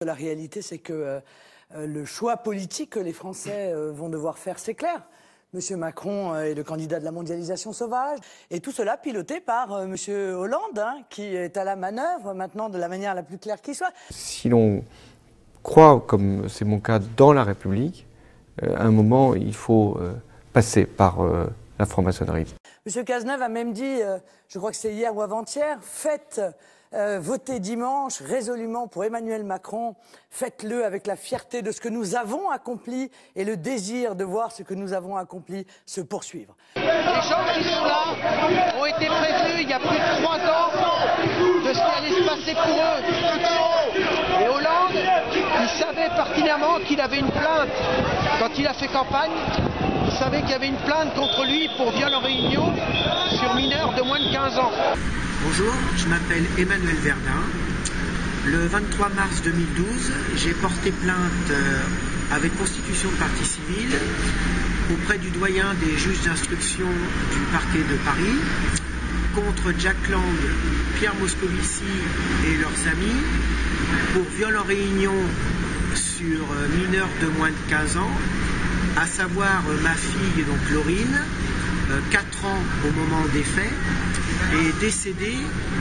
La réalité, c'est que le choix politique que les Français vont devoir faire, c'est clair. Monsieur Macron est le candidat de la mondialisation sauvage, et tout cela piloté par Monsieur Hollande, qui est à la manœuvre maintenant de la manière la plus claire qui soit. Si l'on croit, comme c'est mon cas, dans la République, à un moment, il faut passer par la franc-maçonnerie. Monsieur Cazeneuve a même dit, je crois que c'est hier ou avant-hier, faites voter dimanche résolument pour Emmanuel Macron, faites-le avec la fierté de ce que nous avons accompli et le désir de voir ce que nous avons accompli se poursuivre. Les gens qui sont là ont été prévenus il y a plus de 3 ans de ce qui allait se passer pour eux. Et Hollande, il savait pertinemment qu'il avait une plainte. Quand il a fait campagne, il savait qu'il y avait une plainte contre lui pour viol en réunion sur mineurs de moins de 15 ans. Bonjour, je m'appelle Emmanuel Verdun. Le 23 mars 2012, j'ai porté plainte avec constitution de partie civile auprès du doyen des juges d'instruction du parquet de Paris contre Jack Lang, Pierre Moscovici et leurs amis pour viol en réunion sur mineurs de moins de 15 ans, à savoir ma fille, donc Laurine, 4 ans au moment des faits, est décédée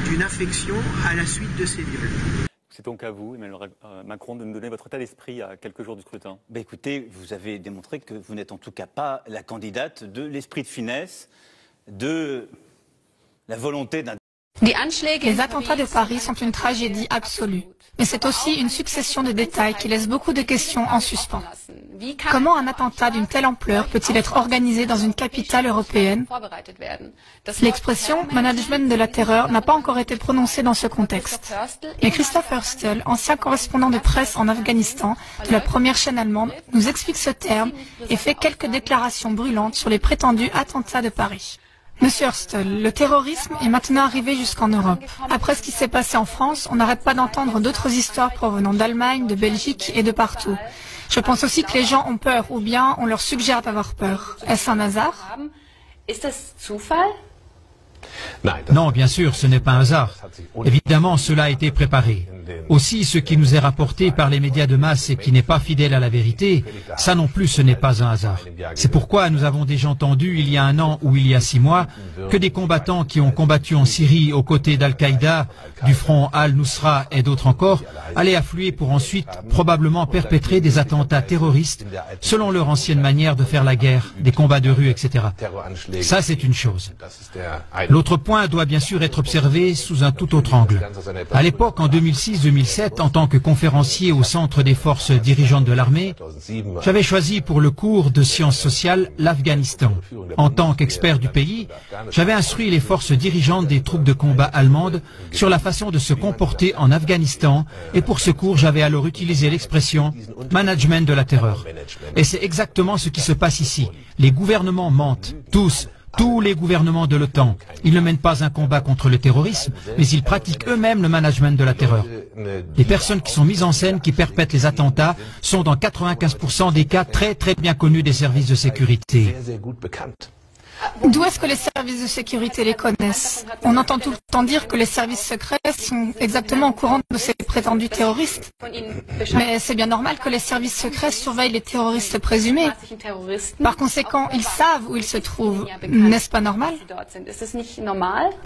d'une infection à la suite de ces viols. C'est donc à vous, Emmanuel Macron, de nous donner votre état d'esprit à quelques jours du scrutin. Écoutez, vous avez démontré que vous n'êtes en tout cas pas la candidate de l'esprit de finesse, de la volonté d'un... Les attentats de Paris sont une tragédie absolue, mais c'est aussi une succession de détails qui laissent beaucoup de questions en suspens. Comment un attentat d'une telle ampleur peut-il être organisé dans une capitale européenne? L'expression « management de la terreur » n'a pas encore été prononcée dans ce contexte. Mais Christoph Hörstel, ancien correspondant de presse en Afghanistan de la première chaîne allemande, nous explique ce terme et fait quelques déclarations brûlantes sur les prétendus attentats de Paris. Monsieur Hörstel, le terrorisme est maintenant arrivé jusqu'en Europe. Après ce qui s'est passé en France, on n'arrête pas d'entendre d'autres histoires provenant d'Allemagne, de Belgique et de partout. Je pense aussi que les gens ont peur, ou bien on leur suggère d'avoir peur. Est-ce un hasard? Non, bien sûr, ce n'est pas un hasard. Évidemment, cela a été préparé. Aussi, ce qui nous est rapporté par les médias de masse et qui n'est pas fidèle à la vérité, ça non plus, ce n'est pas un hasard. C'est pourquoi nous avons déjà entendu, il y a 1 an ou il y a 6 mois, que des combattants qui ont combattu en Syrie aux côtés d'Al-Qaïda, du front Al-Nusra et d'autres encore, allaient affluer pour ensuite probablement perpétrer des attentats terroristes selon leur ancienne manière de faire la guerre, des combats de rue, etc. Ça, c'est une chose. L'autre point doit bien sûr être observé sous un tout autre angle. À l'époque, en 2006-2007, en tant que conférencier au Centre des forces dirigeantes de l'armée, j'avais choisi pour le cours de sciences sociales l'Afghanistan. En tant qu'expert du pays, j'avais instruit les forces dirigeantes des troupes de combat allemandes sur la façon de se comporter en Afghanistan, et pour ce cours, j'avais alors utilisé l'expression « management de la terreur ». Et c'est exactement ce qui se passe ici. Les gouvernements mentent, tous les gouvernements de l'OTAN. Ils ne mènent pas un combat contre le terrorisme, mais ils pratiquent eux-mêmes le management de la terreur. Les personnes qui sont mises en scène, qui perpètrent les attentats, sont dans 95% des cas très bien connus des services de sécurité. D'où est-ce que les services de sécurité les connaissent? On entend tout le temps dire que les services secrets sont exactement au courant de ces prétendus terroristes. Mais c'est bien normal que les services secrets surveillent les terroristes présumés. Par conséquent, ils savent où ils se trouvent. N'est-ce pas normal?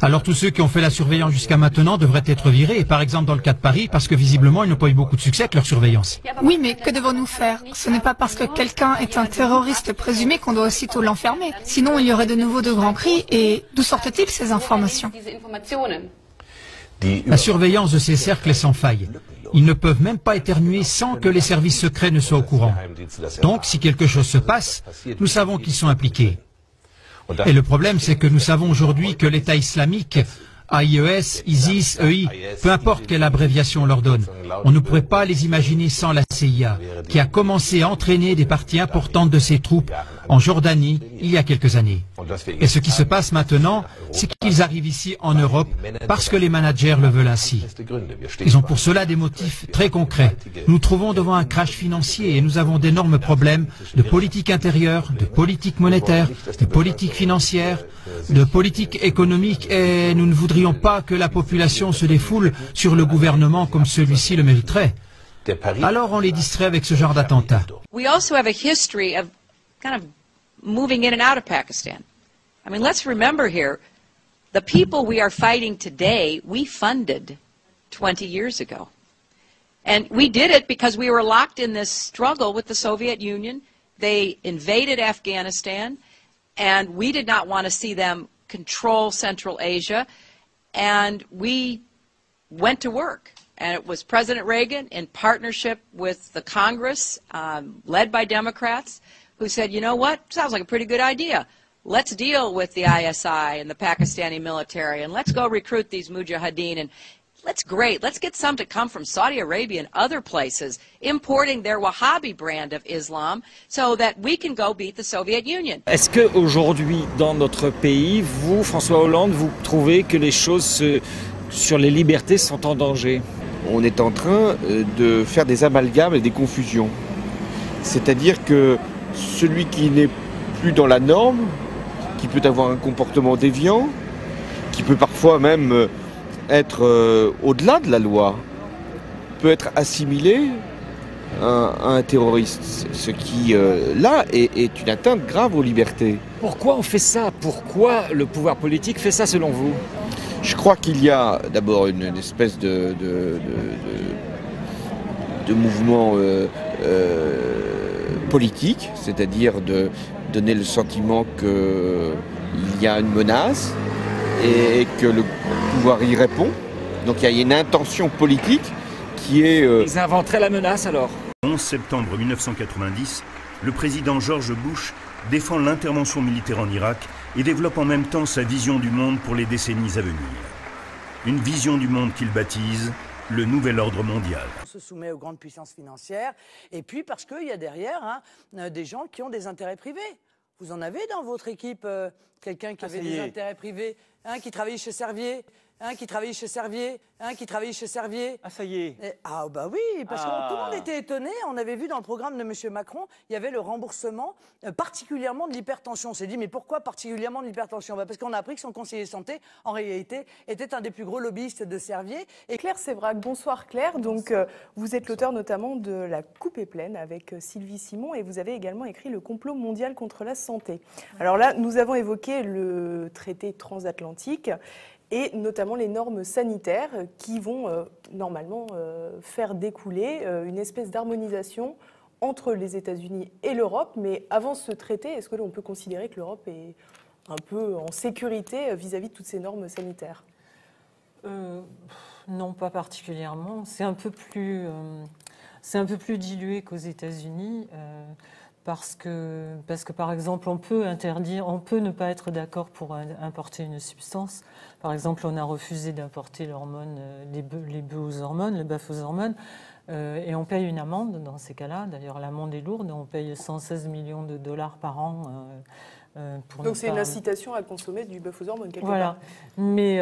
Alors tous ceux qui ont fait la surveillance jusqu'à maintenant devraient être virés, par exemple dans le cas de Paris, parce que visiblement ils n'ont pas eu beaucoup de succès avec leur surveillance. Oui, mais que devons-nous faire? Ce n'est pas parce que quelqu'un est un terroriste présumé qu'on doit aussitôt l'enfermer. Sinon, il y aurait de nouveau de grands cris. Et d'où sortent-ils ces informations? La surveillance de ces cercles est sans faille. Ils ne peuvent même pas éternuer sans que les services secrets ne soient au courant. Donc, si quelque chose se passe, nous savons qu'ils sont impliqués. Et le problème, c'est que nous savons aujourd'hui que l'État islamique, AIES, ISIS, EI, peu importe quelle abréviation on leur donne, on ne pourrait pas les imaginer sans la CIA, qui a commencé à entraîner des parties importantes de ses troupes en Jordanie il y a quelques années. Et ce qui se passe maintenant, c'est qu'ils arrivent ici en Europe parce que les managers le veulent ainsi. Ils ont pour cela des motifs très concrets. Nous trouvons devant un crash financier et nous avons d'énormes problèmes de politique intérieure, de politique monétaire, de politique financière, de politique économique, et nous ne voudrions pas que la population se défoule sur le gouvernement comme celui-ci le mériterait. Alors on les distrait avec ce genre d'attentat. We also have a history of kind of moving in and out of Pakistan. I mean, let's remember here, the people we are fighting today, we funded 20 years ago. And we did it because we were locked in this struggle with the Soviet Union. They invaded Afghanistan, and we did not want to see them control Central Asia. And we went to work. And it was President Reagan, in partnership with the Congress, led by Democrats, who said, you know what, sounds like a pretty good idea. Let's deal with the ISI and the Pakistani military, and let's go recruit these mujahideen. And let's get some to come from Saudi Arabia and other places, importing their Wahhabi brand of Islam, so that we can go beat the Soviet Union. Est-ce qu'aujourd'hui, dans notre pays, vous, François Hollande, vous trouvez que les choses sur les libertés sont en danger? On est en train de faire des amalgames et des confusions. C'est-à-dire que celui qui n'est plus dans la norme, qui peut avoir un comportement déviant, qui peut parfois même être au-delà de la loi, peut être assimilé à un terroriste, ce qui, là, est une atteinte grave aux libertés. Pourquoi on fait ça? Pourquoi le pouvoir politique fait ça selon vous? Je crois qu'il y a d'abord une espèce de mouvement politique, c'est-à-dire de donner le sentiment qu'il y a une menace et que le pouvoir y répond. Donc il y a une intention politique qui est... Ils inventeraient la menace alors? 11 septembre 1990, le président George Bush défend l'intervention militaire en Irak et développe en même temps sa vision du monde pour les décennies à venir. Une vision du monde qu'il baptise le nouvel ordre mondial. On se soumet aux grandes puissances financières, et puis parce qu'il y a derrière des gens qui ont des intérêts privés. Vous en avez dans votre équipe quelqu'un qui avait des intérêts privés, qui travaillait chez Servier, qui travaillait chez Servier, qui travaillait chez Servier. Ah, ça y est. Ah bah oui, parce que tout le monde était étonné. On avait vu dans le programme de M. Macron, il y avait le remboursement particulièrement de l'hypertension. On s'est dit, mais pourquoi particulièrement de l'hypertension? Parce qu'on a appris que son conseiller santé, en réalité, était un des plus gros lobbyistes de Servier. Et Claire Sévrac, bonsoir Claire. Donc, vous êtes l'auteur notamment de La coupe est pleine avec Sylvie Simon, et vous avez également écrit Le complot mondial contre la santé. Alors là, nous avons évoqué le traité transatlantique, et notamment les normes sanitaires qui vont normalement faire découler une espèce d'harmonisation entre les États-Unis et l'Europe. Mais avant ce traité, est-ce que l'on peut considérer que l'Europe est un peu en sécurité vis-à-vis de toutes ces normes sanitaires? Non, pas particulièrement. C'est un peu plus dilué qu'aux États-Unis. Parce que, par exemple, on peut ne pas être d'accord pour importer une substance. Par exemple, on a refusé d'importer l'hormone, les bœufs aux hormones, le bœuf aux hormones, et on paye une amende dans ces cas-là. D'ailleurs, l'amende est lourde, on paye 116 millions de dollars par an. Donc c'est une incitation à consommer du bœuf aux hormones quelque part. Voilà. Mais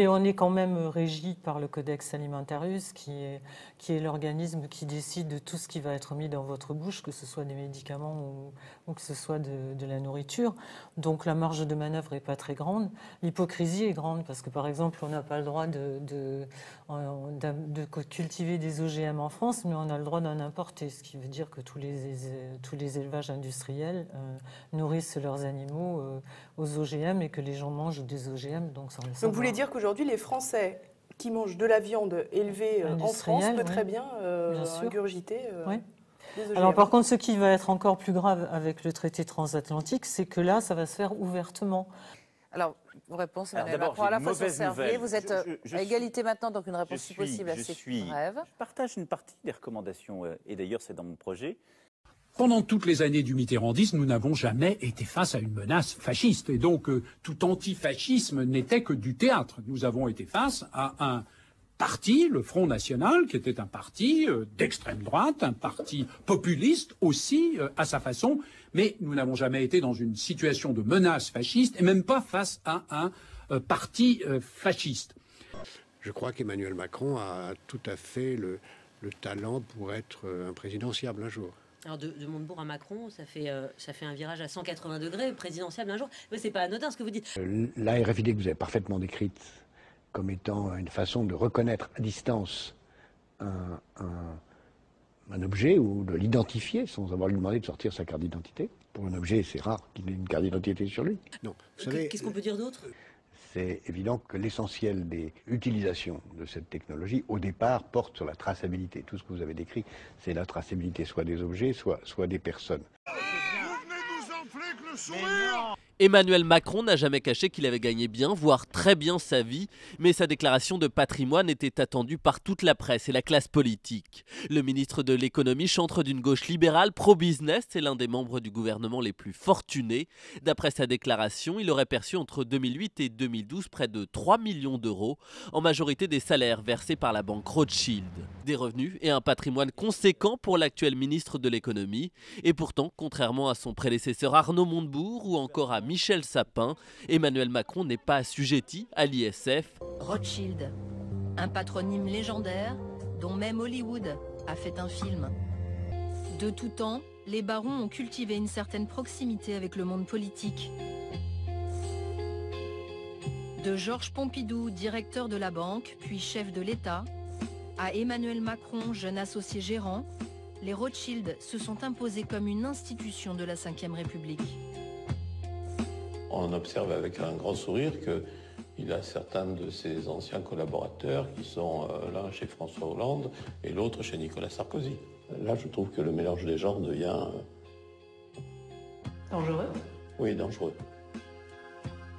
on est quand même régi par le Codex Alimentarius, qui est l'organisme qui décide de tout ce qui va être mis dans votre bouche, que ce soit des médicaments ou que ce soit de la nourriture. Donc la marge de manœuvre n'est pas très grande. L'hypocrisie est grande parce que, par exemple, on n'a pas le droit de cultiver des OGM en France, mais on a le droit d'en importer, ce qui veut dire que tous les élevages industriels nourrissent leurs animaux aux OGM et que les gens mangent des OGM. Donc vous voulez dire qu'aujourd'hui, les Français qui mangent de la viande élevée en France peuvent très bien ingurgiter des OGM. Alors par contre, ce qui va être encore plus grave avec le traité transatlantique, c'est que là, ça va se faire ouvertement. Alors, vos réponses, Emmanuel Macron, à la fois sur Servier, vous êtes à égalité maintenant, donc une réponse si possible assez brève. Je partage une partie des recommandations, et d'ailleurs c'est dans mon projet. Pendant toutes les années du mitterrandisme, nous n'avons jamais été face à une menace fasciste. Et donc, tout antifascisme n'était que du théâtre. Nous avons été face à un parti, le Front National, qui était un parti d'extrême droite, un parti populiste aussi, à sa façon. Mais nous n'avons jamais été dans une situation de menace fasciste, et même pas face à un parti fasciste. Je crois qu'Emmanuel Macron a tout à fait le talent pour être un présidentiable un jour. Alors de Montebourg à Macron, ça fait un virage à 180 degrés, présidentiable un jour. Mais c'est pas anodin ce que vous dites. La RFID que vous avez parfaitement décrite comme étant une façon de reconnaître à distance un objet ou de l'identifier sans avoir lui demandé de sortir sa carte d'identité. Pour un objet, c'est rare qu'il ait une carte d'identité sur lui. Non. Vous savez, qu'est-ce qu'on peut dire d'autre? C'est évident que l'essentiel des utilisations de cette technologie, au départ, porte sur la traçabilité. Tout ce que vous avez décrit, c'est la traçabilité soit des objets, soit des personnes. Emmanuel Macron n'a jamais caché qu'il avait gagné bien, voire très bien sa vie, mais sa déclaration de patrimoine était attendue par toute la presse et la classe politique. Le ministre de l'économie, chantre d'une gauche libérale pro-business, est l'un des membres du gouvernement les plus fortunés. D'après sa déclaration, il aurait perçu entre 2008 et 2012 près de 3 millions d'euros, en majorité des salaires versés par la banque Rothschild. Des revenus et un patrimoine conséquent pour l'actuel ministre de l'économie. Et pourtant, contrairement à son prédécesseur Arnaud Montebourg ou encore à Michel Sapin, Emmanuel Macron n'est pas assujetti à l'ISF. Rothschild, un patronyme légendaire dont même Hollywood a fait un film. De tout temps, les barons ont cultivé une certaine proximité avec le monde politique. De Georges Pompidou, directeur de la banque, puis chef de l'État, à Emmanuel Macron, jeune associé gérant, les Rothschild se sont imposés comme une institution de la Ve République. On observe avec un grand sourire qu'il a certains de ses anciens collaborateurs qui sont l'un chez François Hollande et l'autre chez Nicolas Sarkozy. Là, je trouve que le mélange des genres devient... Dangereux? Oui, dangereux.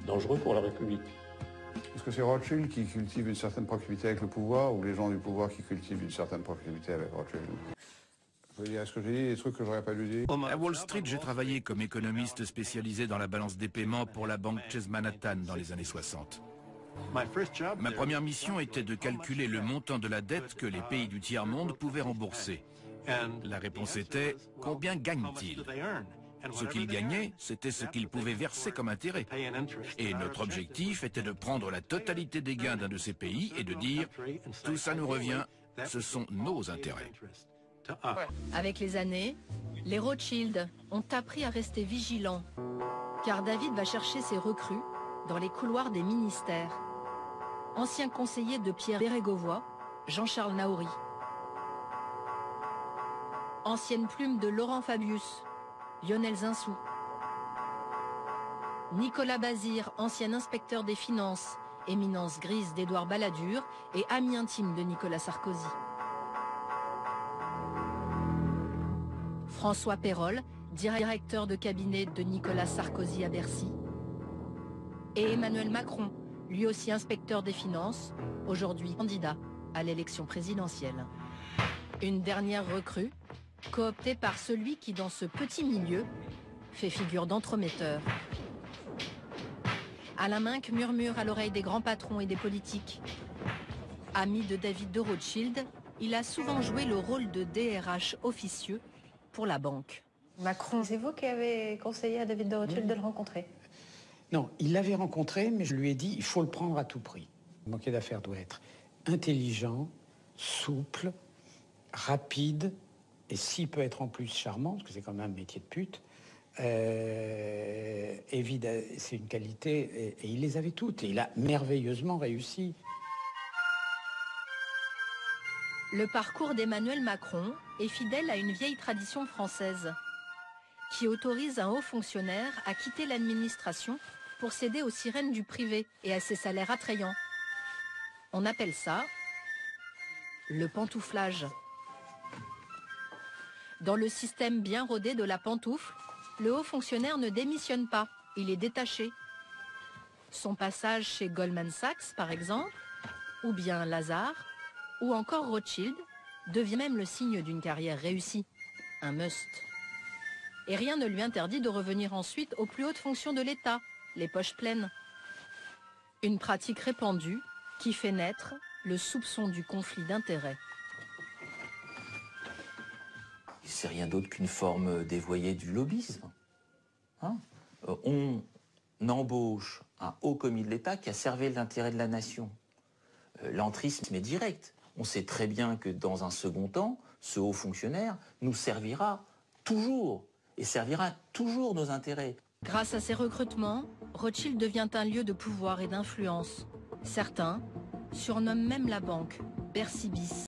Dangereux pour la République. Est-ce que c'est Rothschild qui cultive une certaine proximité avec le pouvoir ou les gens du pouvoir qui cultivent une certaine proximité avec Rothschild? Vous voyez ce que j'ai dit, des trucs que j'aurais pas dû dire? À Wall Street, j'ai travaillé comme économiste spécialisé dans la balance des paiements pour la banque Chase Manhattan dans les années 60. Ma première mission était de calculer le montant de la dette que les pays du tiers-monde pouvaient rembourser. La réponse était « Combien gagnent-ils » Ce qu'ils gagnaient, c'était ce qu'ils pouvaient verser comme intérêt. Et notre objectif était de prendre la totalité des gains d'un de ces pays et de dire « Tout ça nous revient, ce sont nos intérêts ». Avec les années, les Rothschild ont appris à rester vigilants, car David va chercher ses recrues dans les couloirs des ministères. Ancien conseiller de Pierre Bérégovoy, Jean-Charles Naouri. Ancienne plume de Laurent Fabius, Lionel Zinsou. Nicolas Bazir, ancien inspecteur des finances, éminence grise d'Édouard Balladur et ami intime de Nicolas Sarkozy. François Pérolle, directeur de cabinet de Nicolas Sarkozy à Bercy. Et Emmanuel Macron, lui aussi inspecteur des finances, aujourd'hui candidat à l'élection présidentielle. Une dernière recrue, cooptée par celui qui, dans ce petit milieu, fait figure d'entremetteur. Alain Minc murmure à l'oreille des grands patrons et des politiques. Ami de David de Rothschild, il a souvent joué le rôle de DRH officieux pour la banque. Macron, c'est vous qui avez conseillé à David de Rothschild de le rencontrer? Non, il l'avait rencontré, mais je lui ai dit, il faut le prendre à tout prix. Le banquier d'affaires doit être intelligent, souple, rapide, et s'il peut être en plus charmant, parce que c'est quand même un métier de pute, c'est une qualité, et il les avait toutes, et il a merveilleusement réussi. Le parcours d'Emmanuel Macron est fidèle à une vieille tradition française qui autorise un haut fonctionnaire à quitter l'administration pour céder aux sirènes du privé et à ses salaires attrayants. On appelle ça le pantouflage. Dans le système bien rodé de la pantoufle, le haut fonctionnaire ne démissionne pas, il est détaché. Son passage chez Goldman Sachs, par exemple, ou bien Lazare, ou encore Rothschild, devient même le signe d'une carrière réussie, un must. Et rien ne lui interdit de revenir ensuite aux plus hautes fonctions de l'État, les poches pleines. Une pratique répandue qui fait naître le soupçon du conflit d'intérêts. C'est rien d'autre qu'une forme dévoyée du lobbyisme. On embauche un haut commis de l'État qui a servi l'intérêt de la nation. L'entrisme est direct. On sait très bien que dans un second temps, ce haut fonctionnaire nous servira toujours et servira toujours nos intérêts. Grâce à ces recrutements, Rothschild devient un lieu de pouvoir et d'influence. Certains surnomment même la banque Bercy bis.